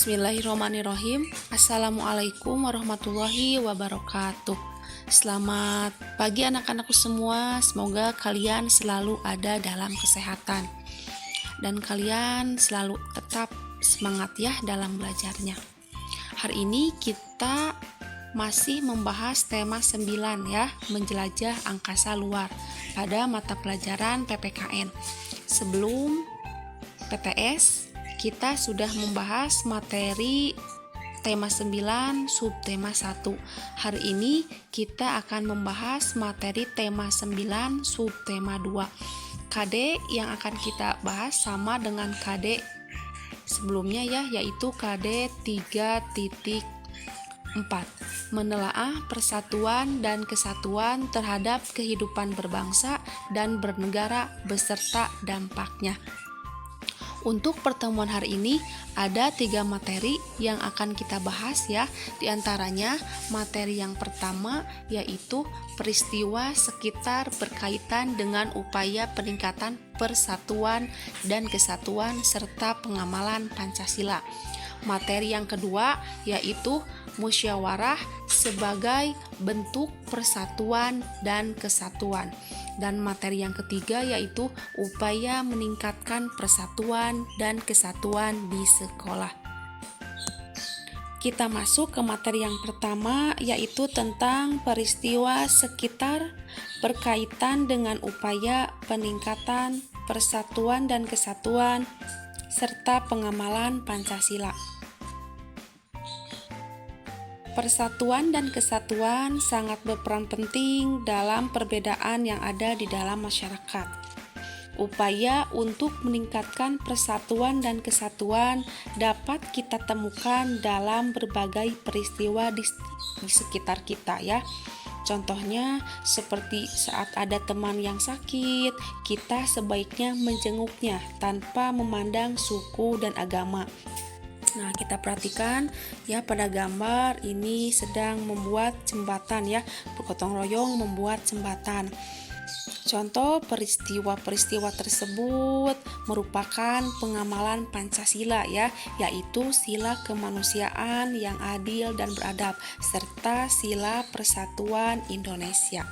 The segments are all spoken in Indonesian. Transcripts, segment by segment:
Bismillahirrahmanirrahim. Assalamualaikum warahmatullahi wabarakatuh. Selamat pagi anak-anakku semua. Semoga kalian selalu ada dalam kesehatan dan kalian selalu tetap semangat ya dalam belajarnya. Hari ini kita masih membahas tema 9 ya, menjelajah angkasa luar pada mata pelajaran PPKN. Sebelum PTS kita sudah membahas materi tema 9 subtema 1. Hari ini kita akan membahas materi tema 9 subtema 2. KD yang akan kita bahas sama dengan KD sebelumnya ya, yaitu KD 3.4. Menelaah persatuan dan kesatuan terhadap kehidupan berbangsa dan bernegara beserta dampaknya. Untuk pertemuan hari ini ada 3 materi yang akan kita bahas ya. Di antaranya materi yang pertama yaitu peristiwa sekitar berkaitan dengan upaya peningkatan persatuan dan kesatuan serta pengamalan Pancasila. Materi yang kedua yaitu musyawarah sebagai bentuk persatuan dan kesatuan. Dan materi yang ketiga yaitu upaya meningkatkan persatuan dan kesatuan di sekolah. Kita masuk ke materi yang pertama yaitu tentang peristiwa sekitar berkaitan dengan upaya peningkatan persatuan dan kesatuan serta pengamalan Pancasila. Persatuan dan kesatuan sangat berperan penting dalam perbedaan yang ada di dalam masyarakat. Upaya untuk meningkatkan persatuan dan kesatuan dapat kita temukan dalam berbagai peristiwa di sekitar kita ya. Contohnya seperti saat ada teman yang sakit, kita sebaiknya menjenguknya tanpa memandang suku dan agama. Nah, kita perhatikan ya pada gambar ini sedang membuat jembatan ya, bergotong royong membuat jembatan. Contoh peristiwa-peristiwa tersebut merupakan pengamalan Pancasila ya, yaitu sila kemanusiaan yang adil dan beradab serta sila persatuan Indonesia.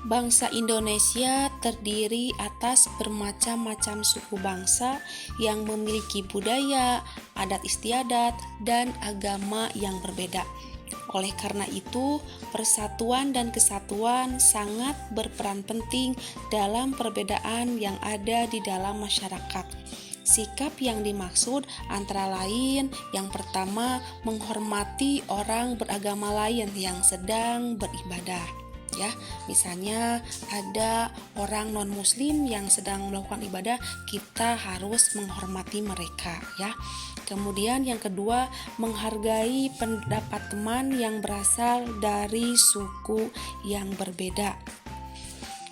Bangsa Indonesia terdiri atas bermacam-macam suku bangsa yang memiliki budaya, adat istiadat, dan agama yang berbeda. Oleh karena itu, persatuan dan kesatuan sangat berperan penting dalam perbedaan yang ada di dalam masyarakat. Sikap yang dimaksud antara lain yang pertama, menghormati orang beragama lain yang sedang beribadah. Ya, misalnya ada orang non-muslim yang sedang melakukan ibadah, kita harus menghormati mereka ya. Kemudian yang kedua, menghargai pendapat teman yang berasal dari suku yang berbeda.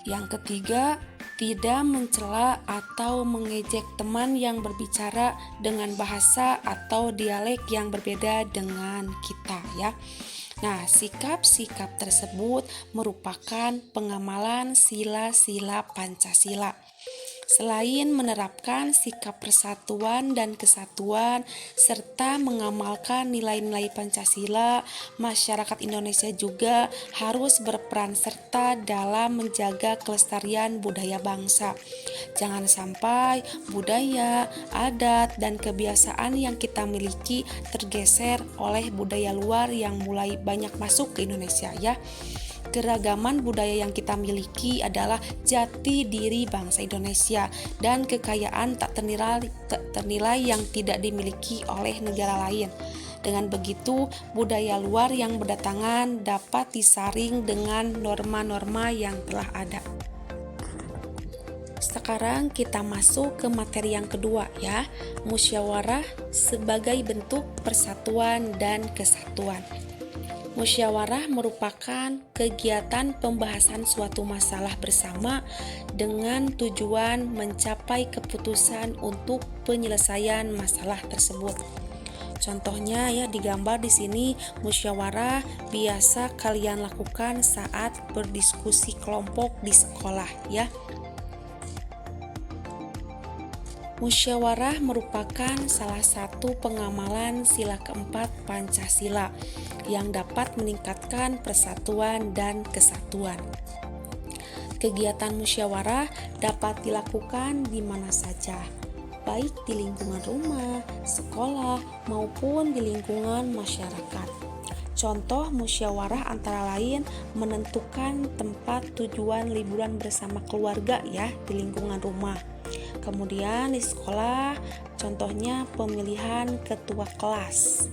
Yang ketiga, tidak mencela atau mengejek teman yang berbicara dengan bahasa atau dialek yang berbeda dengan kita ya. Nah, sikap-sikap tersebut merupakan pengamalan sila-sila Pancasila. Selain menerapkan sikap persatuan dan kesatuan serta mengamalkan nilai-nilai Pancasila, masyarakat Indonesia juga harus berperan serta dalam menjaga kelestarian budaya bangsa. Jangan sampai budaya, adat, dan kebiasaan yang kita miliki tergeser oleh budaya luar yang mulai banyak masuk ke Indonesia ya. Keragaman budaya yang kita miliki adalah jati diri bangsa Indonesia dan kekayaan tak ternilai yang tidak dimiliki oleh negara lain. Dengan begitu, budaya luar yang berdatangan dapat disaring dengan norma-norma yang telah ada. Sekarang kita masuk ke materi yang kedua ya, musyawarah sebagai bentuk persatuan dan kesatuan. Musyawarah merupakan kegiatan pembahasan suatu masalah bersama dengan tujuan mencapai keputusan untuk penyelesaian masalah tersebut. Contohnya ya digambar di sini, musyawarah biasa kalian lakukan saat berdiskusi kelompok di sekolah ya. Musyawarah merupakan salah satu pengamalan sila keempat Pancasila yang dapat meningkatkan persatuan dan kesatuan. Kegiatan musyawarah dapat dilakukan di mana saja, baik di lingkungan rumah, sekolah, maupun di lingkungan masyarakat. Contoh musyawarah antara lain menentukan tempat tujuan liburan bersama keluarga ya di lingkungan rumah. Kemudian di sekolah contohnya pemilihan ketua kelas.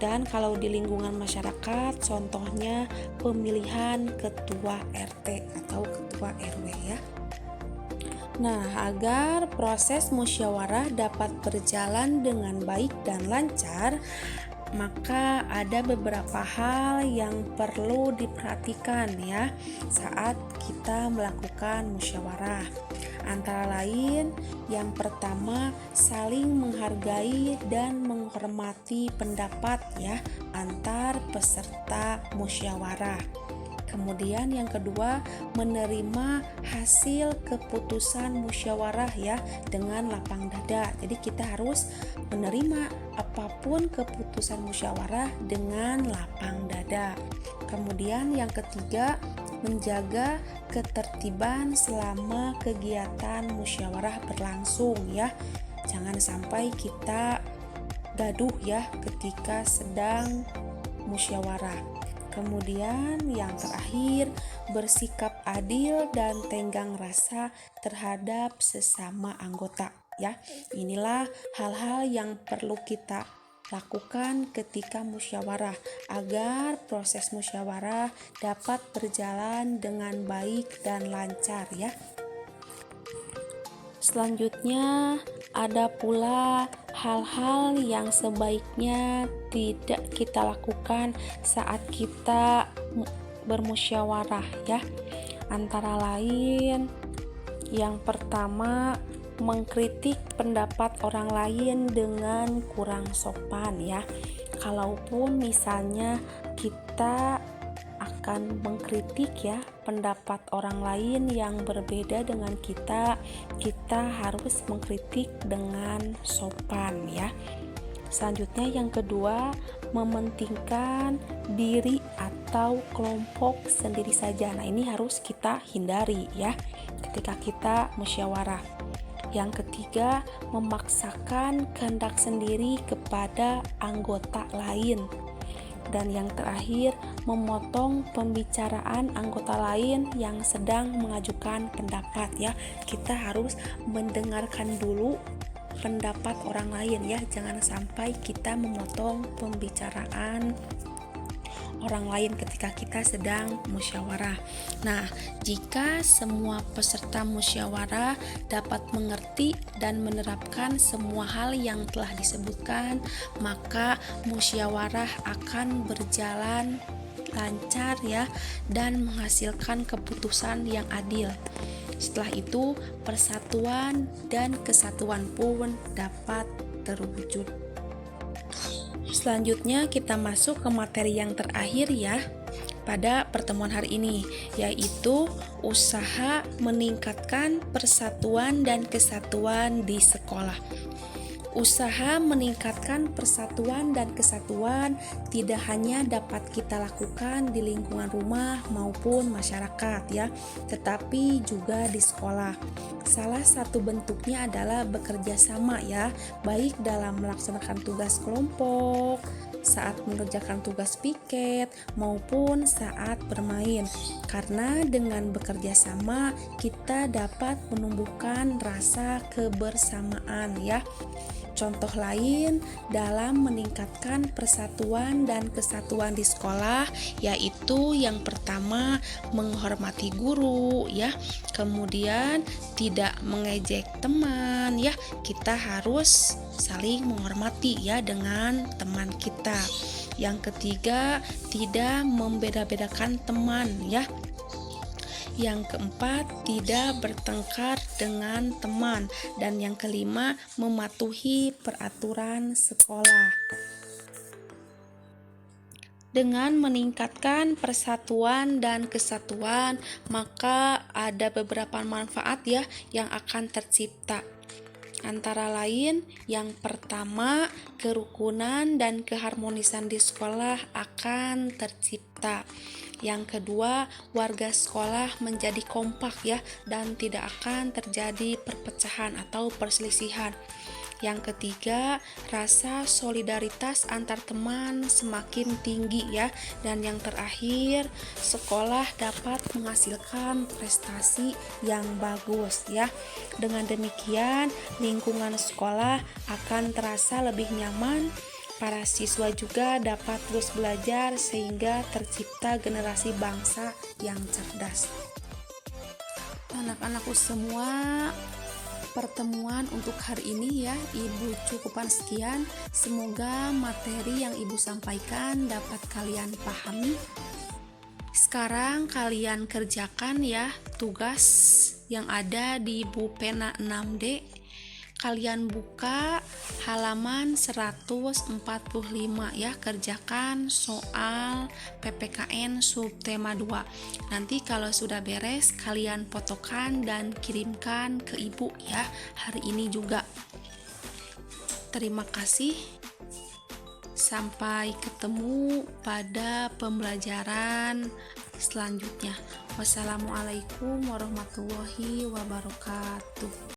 Dan kalau di lingkungan masyarakat contohnya pemilihan ketua RT atau ketua RW ya. Nah, agar proses musyawarah dapat berjalan dengan baik dan lancar, maka ada beberapa hal yang perlu diperhatikan ya saat kita melakukan musyawarah. Antara lain, yang pertama saling menghargai dan menghormati pendapat ya antar peserta musyawarah. Kemudian yang kedua, menerima hasil keputusan musyawarah ya dengan lapang dada. Jadi kita harus menerima apapun keputusan musyawarah dengan lapang dada. Kemudian yang ketiga, menjaga ketertiban selama kegiatan musyawarah berlangsung ya. Jangan sampai kita gaduh ya ketika sedang musyawarah. Kemudian yang terakhir, bersikap adil dan tenggang rasa terhadap sesama anggota ya. Inilah hal-hal yang perlu kita lakukan ketika musyawarah agar proses musyawarah dapat berjalan dengan baik dan lancar ya. Selanjutnya ada pula hal-hal yang sebaiknya tidak kita lakukan saat kita bermusyawarah ya. Antara lain yang pertama, mengkritik pendapat orang lain dengan kurang sopan ya. Kalaupun misalnya kita akan mengkritik ya pendapat orang lain yang berbeda dengan kita harus mengkritik dengan sopan ya. Selanjutnya yang kedua, mementingkan diri atau kelompok sendiri saja. Nah, ini harus kita hindari ya ketika kita musyawarah. Yang ketiga, memaksakan kehendak sendiri kepada anggota lain. Dan yang terakhir, memotong pembicaraan anggota lain yang sedang mengajukan pendapat ya. Kita harus mendengarkan dulu pendapat orang lain ya. Jangan sampai kita memotong pembicaraan orang lain ketika kita sedang musyawarah. Nah, jika semua peserta musyawarah dapat mengerti dan menerapkan semua hal yang telah disebutkan, maka musyawarah akan berjalan lancar ya dan menghasilkan keputusan yang adil. Setelah itu, persatuan dan kesatuan pun dapat terwujud. Selanjutnya kita masuk ke materi yang terakhir ya pada pertemuan hari ini, yaitu usaha meningkatkan persatuan dan kesatuan di sekolah. Usaha meningkatkan persatuan dan kesatuan tidak hanya dapat kita lakukan di lingkungan rumah maupun masyarakat ya, tetapi juga di sekolah. Salah satu bentuknya adalah bekerja sama ya, baik dalam melaksanakan tugas kelompok, saat mengerjakan tugas piket, maupun saat bermain. Karena dengan bekerja sama kita dapat menumbuhkan rasa kebersamaan ya. Contoh lain dalam meningkatkan persatuan dan kesatuan di sekolah yaitu yang pertama menghormati guru ya, kemudian tidak mengejek teman ya. Kita harus saling menghormati ya dengan teman kita. Yang ketiga, tidak membeda-bedakan teman ya. Yang keempat, tidak bertengkar dengan teman. Dan yang kelima, mematuhi peraturan sekolah. Dengan meningkatkan persatuan dan kesatuan, maka ada beberapa manfaat ya yang akan tercipta. Antara lain, yang pertama, kerukunan dan keharmonisan di sekolah akan tercipta. Yang kedua, warga sekolah menjadi kompak ya dan tidak akan terjadi perpecahan atau perselisihan. Yang ketiga, rasa solidaritas antar teman semakin tinggi ya. Dan yang terakhir, sekolah dapat menghasilkan prestasi yang bagus ya. Dengan demikian, lingkungan sekolah akan terasa lebih nyaman. Para siswa juga dapat terus belajar sehingga tercipta generasi bangsa yang cerdas. Anak-anakku semua, pertemuan untuk hari ini ya Ibu cukupkan sekian. Semoga materi yang Ibu sampaikan dapat kalian pahami. Sekarang kalian kerjakan ya tugas yang ada di buku pena 6D. Kalian buka halaman 145 ya, kerjakan soal PPKN subtema 2. Nanti kalau sudah beres kalian fotokan dan kirimkan ke Ibu ya hari ini juga. Terima kasih. Sampai ketemu pada pembelajaran selanjutnya. Wassalamualaikum warahmatullahi wabarakatuh.